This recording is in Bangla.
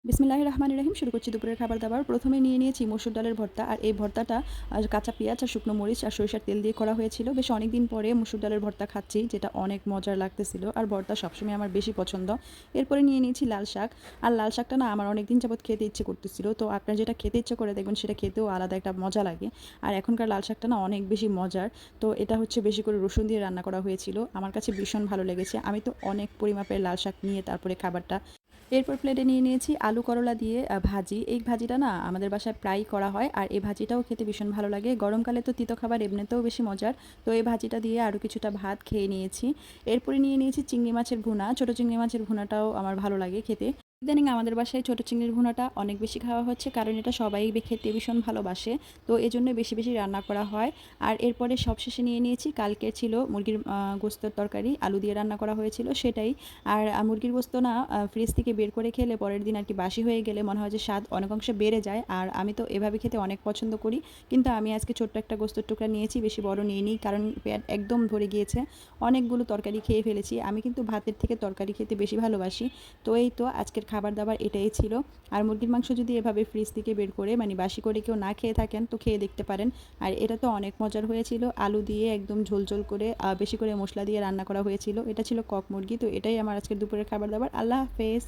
বিসমিল্লাহির রহমানির রহিম। শুরু করছি দুপুরের খাবার দাবার। প্রথমে নিয়ে নিয়েছি মসুর ডালের ভর্তা, আর এই ভর্তাটা কাঁচা পেঁয়াজ আর শুকনো মরিচ আর সরিষার তেল দিয়ে করা হয়েছিল। বেশ অনেকদিন পরে মসুর ডালের ভর্তা খাচ্ছি, যেটা অনেক মজার লাগতেছিল, আর ভর্তা সবসময় আমার বেশি পছন্দ। এরপরে নিয়ে নিয়েছি লাল শাক, আর লাল শাকটা না আমার অনেক দিন যাবত খেতে ইচ্ছে করতেছিল। তো আপনার যেটা খেতে ইচ্ছে করে দেখবেন সেটা খেতেও আলাদা একটা মজা লাগে। আর এখনকার লাল শাকটা না অনেক বেশি মজার। তো এটা হচ্ছে বেশি করে রসুন দিয়ে রান্না করা হয়েছিল, আমার কাছে ভীষণ ভালো লেগেছে। আমি তো অনেক পরিমাপের লাল শাক নিয়ে তারপরে খাবারটা। এরপর প্লেটে নিয়ে নিয়েছি আলু করলা দিয়ে ভাজি। এই ভাজিটা না আমাদের বাসায় প্রায়ই করা হয়, আর এই ভাজিটাও খেতে ভীষণ ভালো লাগে। গরমকালে তো তিতো খাবার এমনিতেও বেশি মজার। তো এই ভাজিটা দিয়ে আরও কিছুটা ভাত খেয়ে নিয়েছি। এরপরে নিয়ে নিয়েছি চিংড়ি মাছের ভুনা। ছোটো চিংড়ি মাছের ভুনাটাও আমার ভালো লাগে খেতে। ইদানিং আমাদের বাসায় ছোটো চিংড়ির ভুনাটা অনেক বেশি খাওয়া হচ্ছে, কারণ এটা সবাই খেতে ভীষণ ভালোবাসে। তো এজন্য বেশি বেশি রান্না করা হয়। আর এরপরে সবশেষে নিয়ে নিয়েছি কালকের ছিল মুরগির গোস্তের তরকারি, আলু দিয়ে রান্না করা হয়েছিল সেটাই। আর মুরগির গোস্ত না ফ্রিজ থেকে বের করে খেলে পরের দিন আর কি বাসি হয়ে গেলে মনে হয় যে স্বাদ অনেক অংশে বেড়ে যায়, আর আমি তো এভাবে খেতে অনেক পছন্দ করি। কিন্তু আমি আজকে ছোট্ট একটা গোস্তের টুকরা নিয়েছি, বেশি বড় নিইনি, কারণ পেট একদম ভরে গিয়েছে। অনেকগুলো তরকারি খেয়ে ফেলেছি। আমি কিন্তু ভাতের থেকে তরকারি খেতে বেশি ভালোবাসি। তো এই তো আজকের খাবার দাবার এটাই ছিল। আর মুরগির মাংস যদি এভাবে ফ্রিজ থেকে বের করে মানে বাসি করে কেউ না খেয়ে থাকেন তো খেয়ে দেখতে পারেন। আর এটা তো অনেক মজার হয়েছিল, আলু দিয়ে একদম ঝোল ঝোল করে বেশি করে মশলা দিয়ে রান্না করা হয়েছিল। এটা ছিল কক মুরগি। তো এটাই আমার আজকের দুপুরের খাবার দাবার। আল্লাহ হাফেজ।